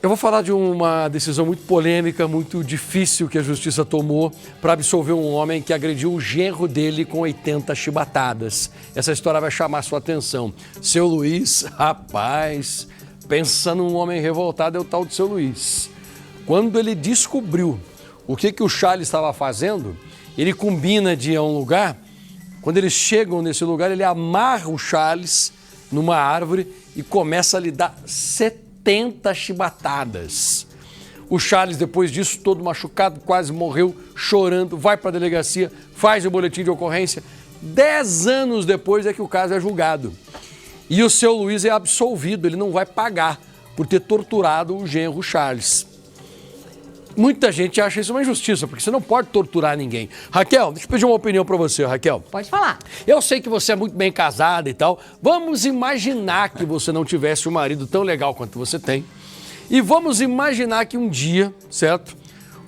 Eu vou falar de uma decisão muito polêmica, muito difícil que a justiça tomou para absolver um homem que agrediu o genro dele com 80 chibatadas. Essa história vai chamar sua atenção. Seu Luiz, rapaz, pensa num homem revoltado, é o tal de seu Luiz. Quando ele descobriu o que o Charles estava fazendo, ele combina de ir a um lugar. Quando eles chegam nesse lugar, ele amarra o Charles numa árvore e começa a lhe dar 70 chibatadas. O Charles, depois disso, todo machucado, quase morreu, chorando, vai para a delegacia, faz o boletim de ocorrência. 10 anos depois é que o caso é julgado. E o seu Luiz é absolvido, ele não vai pagar por ter torturado o genro Charles. Muita gente acha isso uma injustiça, porque você não pode torturar ninguém. Raquel, deixa eu pedir uma opinião para você, Raquel. Pode falar. Eu sei que você é muito bem casada e tal. Vamos imaginar que você não tivesse um marido tão legal quanto você tem. E vamos imaginar que um dia, certo,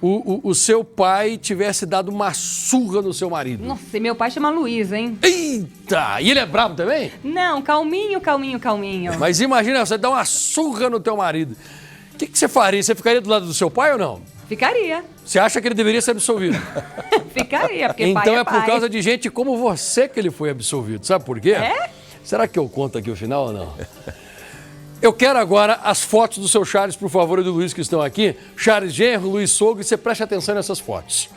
o seu pai tivesse dado uma surra no seu marido. Nossa, e meu pai chama Luiz, hein? Eita! E ele é bravo também? Não, calminho, calminho, calminho. Mas imagina, você dá uma surra no teu marido. O que você faria? Você ficaria do lado do seu pai ou não? Ficaria. Você acha que ele deveria ser absolvido? Ficaria, porque então pai é por pai. causa de gente como você que ele foi absolvido. Sabe por quê? É? Será que eu conto aqui o final ou não? Eu quero agora as fotos do seu Charles, por favor, e do Luiz que estão aqui. Charles genro, Luiz sogro, e você preste atenção nessas fotos.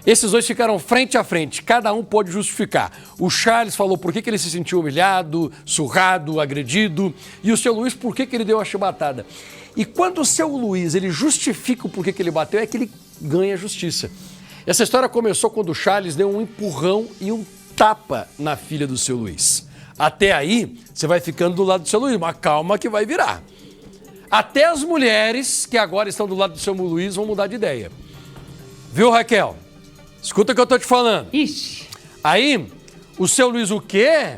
Esses dois ficaram frente a frente, cada um pode justificar. O Charles falou por que ele se sentiu humilhado, surrado, agredido, e o seu Luiz por que ele deu a chibatada. E quando o seu Luiz ele justifica o porquê que ele bateu, é que ele ganha justiça. Essa história começou quando o Charles deu um empurrão e um tapa na filha do seu Luiz. Até aí, você vai ficando do lado do seu Luiz, mas calma que vai virar. Até as mulheres que agora estão do lado do seu Luiz vão mudar de ideia. Viu, Raquel? Escuta o que eu tô te falando. Ixi. Aí, o seu Luiz o quê?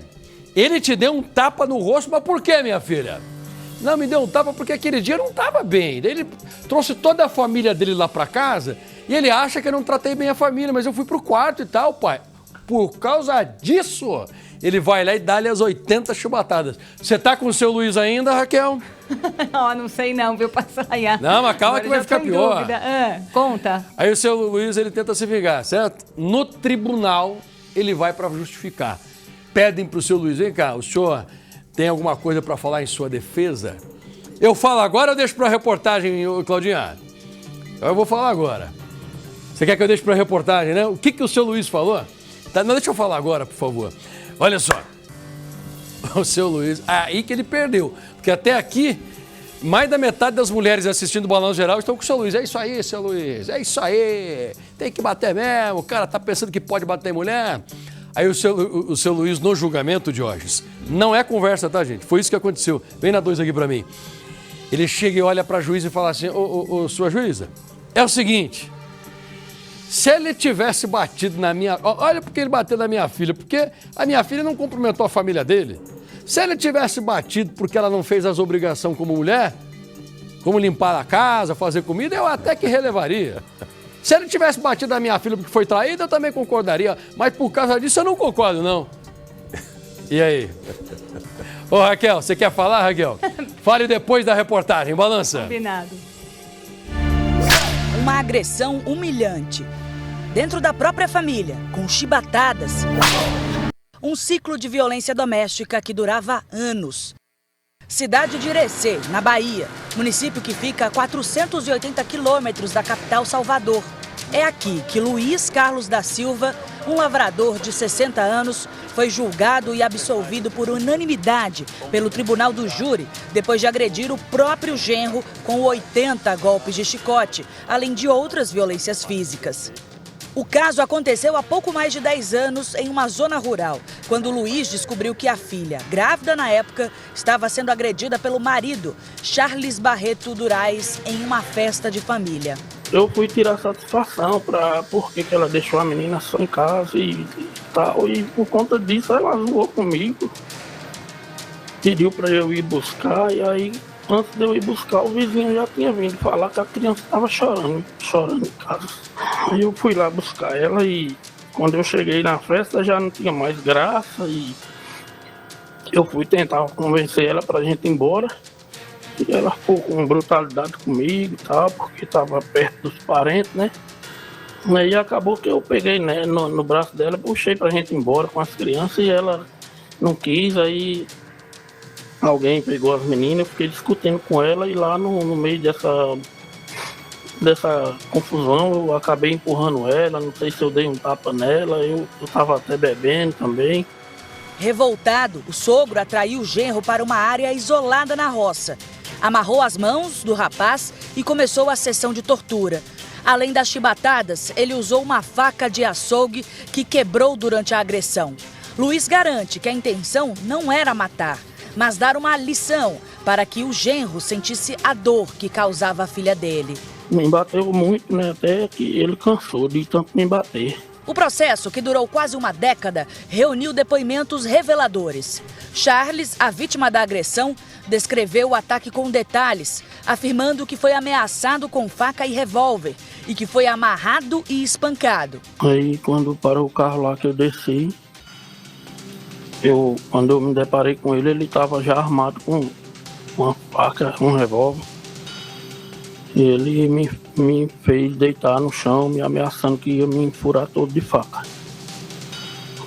Ele te deu um tapa no rosto, mas por quê, minha filha? Não, me deu um tapa porque aquele dia não estava bem. Daí ele trouxe toda a família dele lá para casa e ele acha que eu não tratei bem a família, mas eu fui pro quarto e tal, pai. Por causa disso, ele vai lá e dá-lhe as 80 chibatadas. Você tá com o seu Luiz ainda, Raquel? Não sei não, viu, passaia. Não, mas calma que vai ficar pior. Conta. Aí o seu Luiz, ele tenta se vingar, certo? No tribunal, ele vai para justificar. Pedem pro seu Luiz, vem cá, o senhor tem alguma coisa para falar em sua defesa? Eu falo agora ou deixo para a reportagem, Claudinha? Eu vou falar agora. Você quer que eu deixe para a reportagem, né? O que o seu Luiz falou? Tá, não, deixa eu falar agora, por favor. Olha só. O seu Luiz, aí que ele perdeu. Porque até aqui, mais da metade das mulheres assistindo o Balanço Geral estão com o seu Luiz. É isso aí, seu Luiz. É isso aí. Tem que bater mesmo. O cara tá pensando que pode bater em mulher. Aí o seu Luiz, no julgamento, Diógenes, não é conversa, tá, gente? Foi isso que aconteceu. Vem na 2 aqui pra mim. Ele chega e olha pra juíza e fala assim, sua juíza, é o seguinte, se ele tivesse batido na minha... Olha porque ele bateu na minha filha, porque a minha filha não cumprimentou a família dele. Se ele tivesse batido porque ela não fez as obrigações como mulher, como limpar a casa, fazer comida, eu até que relevaria. Se ele tivesse batido na minha filha porque foi traída, eu também concordaria. Mas por causa disso eu não concordo, não. E aí? Ô, Raquel, você quer falar, Raquel? Fale depois da reportagem. Balança. Combinado. Uma agressão humilhante. Dentro da própria família, com chibatadas. Um ciclo de violência doméstica que durava anos. Cidade de Irecê, na Bahia, município que fica a 480 quilômetros da capital Salvador. É aqui que Luiz Carlos da Silva, um lavrador de 60 anos, foi julgado e absolvido por unanimidade pelo Tribunal do Júri, depois de agredir o próprio genro com 80 golpes de chicote, além de outras violências físicas. O caso aconteceu há pouco mais de 10 anos em uma zona rural, quando Luiz descobriu que a filha, grávida na época, estava sendo agredida pelo marido, Charles Barreto Durais, em uma festa de família. Eu fui tirar satisfação para por que ela deixou a menina só em casa e tal, e por conta disso ela zoou comigo, pediu para eu ir buscar, e aí antes de eu ir buscar, o vizinho já tinha vindo falar que a criança estava chorando em casa. Aí eu fui lá buscar ela e quando eu cheguei na festa já não tinha mais graça e eu fui tentar convencer ela pra gente ir embora. E ela ficou com brutalidade comigo e tal, porque estava perto dos parentes, né? Aí acabou que eu peguei, né, no braço dela, puxei pra gente ir embora com as crianças e ela não quis, aí alguém pegou as meninas, eu fiquei discutindo com ela e lá no meio dessa confusão eu acabei empurrando ela, não sei se eu dei um tapa nela, eu tava até bebendo também. Revoltado, o sogro atraiu o genro para uma área isolada na roça. Amarrou as mãos do rapaz e começou a sessão de tortura. Além das chibatadas, ele usou uma faca de açougue que quebrou durante a agressão. Luiz garante que a intenção não era matar, mas dar uma lição para que o genro sentisse a dor que causava a filha dele. Me bateu muito, né? Até que ele cansou de tanto me bater. O processo, que durou quase uma década, reuniu depoimentos reveladores. Charles, a vítima da agressão, descreveu o ataque com detalhes, afirmando que foi ameaçado com faca e revólver e que foi amarrado e espancado. Aí quando parou o carro lá que eu desci, quando eu me deparei com ele, ele estava já armado com uma faca, um revólver. E ele me fez deitar no chão, me ameaçando que ia me furar todo de faca,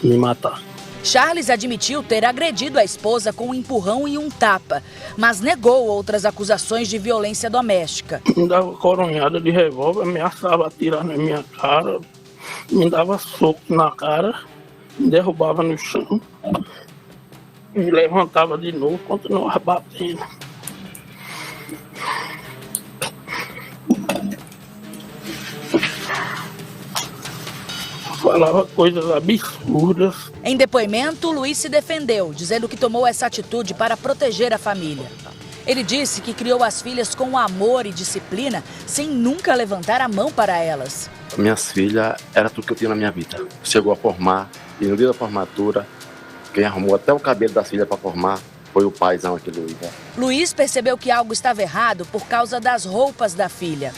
me matar. Charles admitiu ter agredido a esposa com um empurrão e um tapa, mas negou outras acusações de violência doméstica. Me dava coronhada de revólver, ameaçava atirar na minha cara, me dava soco na cara, me derrubava no chão, me levantava de novo, continuava batendo. Falava coisas absurdas. Em depoimento, Luiz se defendeu, dizendo que tomou essa atitude para proteger a família. Ele disse que criou as filhas com amor e disciplina, sem nunca levantar a mão para elas. Minhas filhas era tudo que eu tinha na minha vida. Chegou a formar, e no dia da formatura, quem arrumou até o cabelo das filhas para formar foi o paizão aqui, Luiz. Luiz percebeu que algo estava errado por causa das roupas da filha.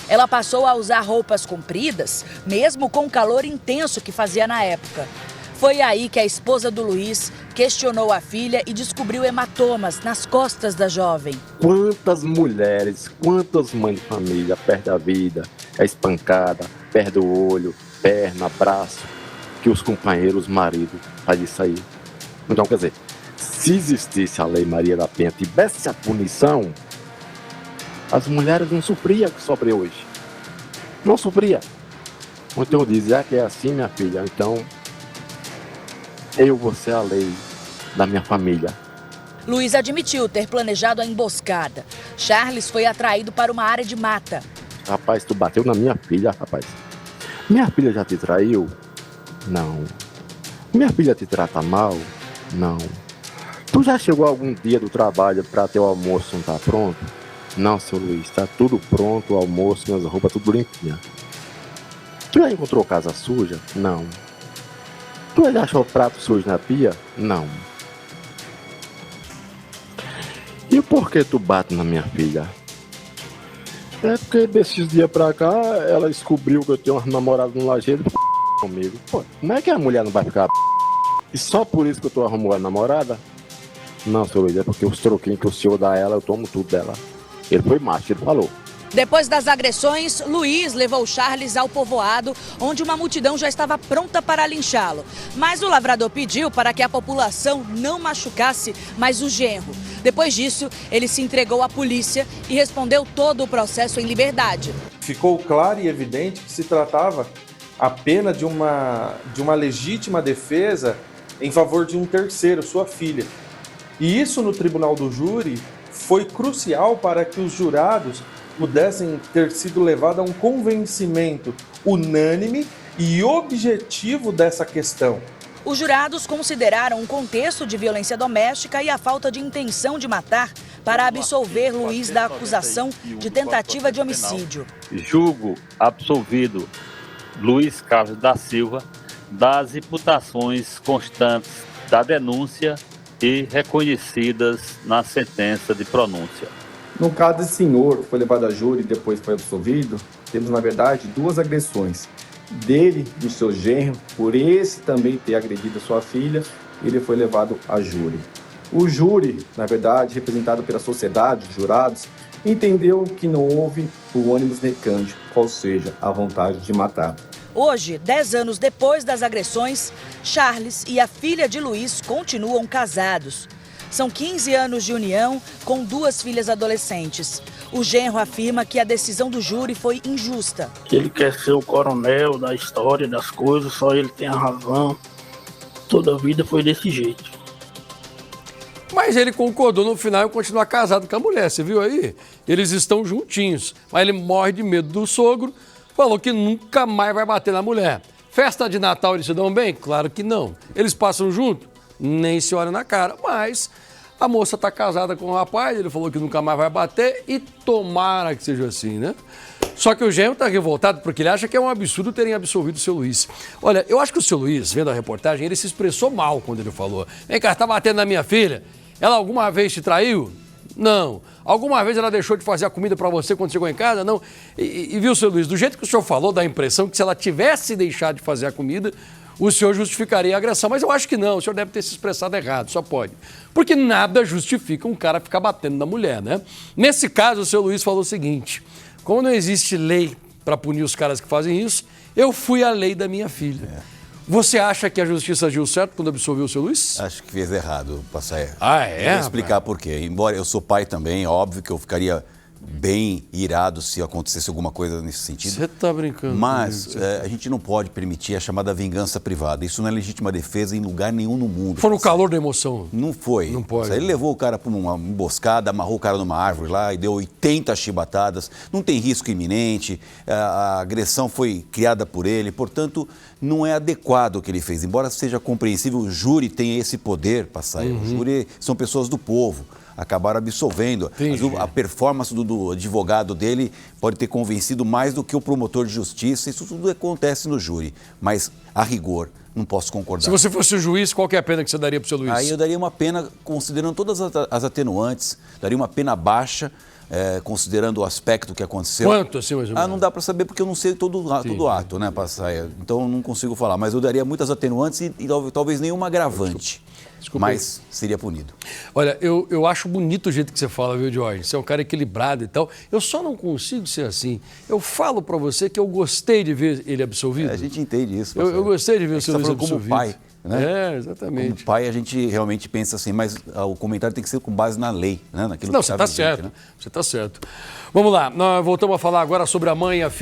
Ela passou a usar roupas compridas, mesmo com o calor intenso que fazia na época. Foi aí que a esposa do Luiz questionou a filha e descobriu hematomas nas costas da jovem. Quantas mulheres, quantas mães de família perdem a vida, é espancada, perde o olho, perna, braço, que os companheiros, maridos, fazem isso aí. Então, quer dizer, se existisse a Lei Maria da Penha, tivesse a punição, as mulheres não sofriam o que sofrem hoje. Não sofria. Então eu dizia que é assim, minha filha, então eu vou ser a lei da minha família. Luiz admitiu ter planejado a emboscada. Charles foi atraído para uma área de mata. Rapaz, tu bateu na minha filha, rapaz. Minha filha já te traiu? Não. Minha filha te trata mal? Não. Tu já chegou algum dia do trabalho para teu almoço não tá pronto? Não, seu Luiz, tá tudo pronto, o almoço, minhas roupas, tudo limpinha. Tu já encontrou casa suja? Não. Tu já achou prato sujo na pia? Não. E por que tu bate na minha filha? É porque desses dias pra cá, ela descobriu que eu tenho uma namorada no lajeiro comigo. Pô, como é que a mulher não vai ficar e só por isso que eu tô arrumando a namorada? Não, seu Luiz, é porque os troquinhos que o senhor dá a ela, eu tomo tudo dela. Ele foi macho, ele falou. Depois das agressões, Luiz levou Charles ao povoado, onde uma multidão já estava pronta para linchá-lo. Mas o lavrador pediu para que a população não machucasse mais o genro. Depois disso, ele se entregou à polícia e respondeu todo o processo em liberdade. Ficou claro e evidente que se tratava apenas de uma legítima defesa em favor de um terceiro, sua filha. E isso no tribunal do júri foi crucial para que os jurados pudessem ter sido levados a um convencimento unânime e objetivo dessa questão. Os jurados consideraram o contexto de violência doméstica e a falta de intenção de matar para absolver Luiz da acusação de tentativa de homicídio. Julgo absolvido Luiz Carlos da Silva das imputações constantes da denúncia e reconhecidas na sentença de pronúncia. No caso desse senhor, que foi levado a júri e depois foi absolvido, temos, na verdade, duas agressões. Dele e do seu genro, por esse também ter agredido a sua filha, ele foi levado a júri. O júri, na verdade, representado pela sociedade, os jurados, entendeu que não houve o ânimos recândio, ou seja, a vontade de matar. Hoje, 10 anos depois das agressões, Charles e a filha de Luiz continuam casados. São 15 anos de união com 2 filhas adolescentes. O genro afirma que a decisão do júri foi injusta. Ele quer ser o coronel da história, das coisas, só ele tem a razão. Toda a vida foi desse jeito. Mas ele concordou no final em continuar casado com a mulher, você viu aí? Eles estão juntinhos, mas ele morre de medo do sogro, falou que nunca mais vai bater na mulher. Festa de Natal eles se dão bem? Claro que não. Eles passam junto? Nem se olham na cara, mas a moça está casada com o rapaz, ele falou que nunca mais vai bater e tomara que seja assim, né? Só que o genro está revoltado porque ele acha que é um absurdo terem absolvido o seu Luiz. Olha, eu acho que o seu Luiz, vendo a reportagem, ele se expressou mal quando ele falou: vem cá, tá batendo na minha filha? Ela alguma vez te traiu? Não. Alguma vez ela deixou de fazer a comida para você quando chegou em casa? Não. E viu, seu Luiz, do jeito que o senhor falou, dá a impressão que se ela tivesse deixado de fazer a comida, o senhor justificaria a agressão. Mas eu acho que não, o senhor deve ter se expressado errado, só pode. Porque nada justifica um cara ficar batendo na mulher, né? Nesse caso, o seu Luiz falou o seguinte: como não existe lei para punir os caras que fazem isso, eu fui à lei da minha filha. Você acha que a justiça agiu certo quando absolveu o seu Luiz? Acho que fez errado, Passaia. Ah, é? Eu vou explicar por quê. Embora eu sou pai também, óbvio que eu ficaria bem irado se acontecesse alguma coisa nesse sentido. Você tá brincando. Mas a gente não pode permitir a chamada vingança privada. Isso não é legítima defesa em lugar nenhum no mundo. Foi no calor da emoção. Não foi. Não pode. Ele levou o cara para uma emboscada, amarrou o cara numa árvore lá e deu 80 chibatadas. Não tem risco iminente. A agressão foi criada por ele. Portanto, não é adequado o que ele fez. Embora seja compreensível, o júri tem esse poder, Passaia. O júri são pessoas do povo. Acabaram absolvendo. A performance do advogado dele pode ter convencido mais do que o promotor de justiça. Isso tudo acontece no júri. Mas, a rigor, não posso concordar. Se você fosse o juiz, qual que é a pena que você daria para o seu Luiz? Aí eu daria uma pena, considerando todas as atenuantes, daria uma pena baixa, considerando o aspecto que aconteceu. Quanto, assim, mais ou menos? Não dá para saber porque eu não sei todo ato, né, Passaia? Então, eu não consigo falar. Mas eu daria muitas atenuantes e talvez nenhuma agravante. Desculpa. Mas seria punido. Olha, eu acho bonito o jeito que você fala, viu, Jorge? Você é um cara equilibrado e tal. Eu só não consigo ser assim. Eu falo pra você que eu gostei de ver ele absolvido. A gente entende isso. Eu gostei de ver o seu Luiz absolvido. Como pai, né? Exatamente. Como pai, a gente realmente pensa assim, mas o comentário tem que ser com base na lei, né? Naquilo Não, que você tá vigente, certo. né? Você tá certo. Vamos lá, nós voltamos a falar agora sobre a mãe e a filha.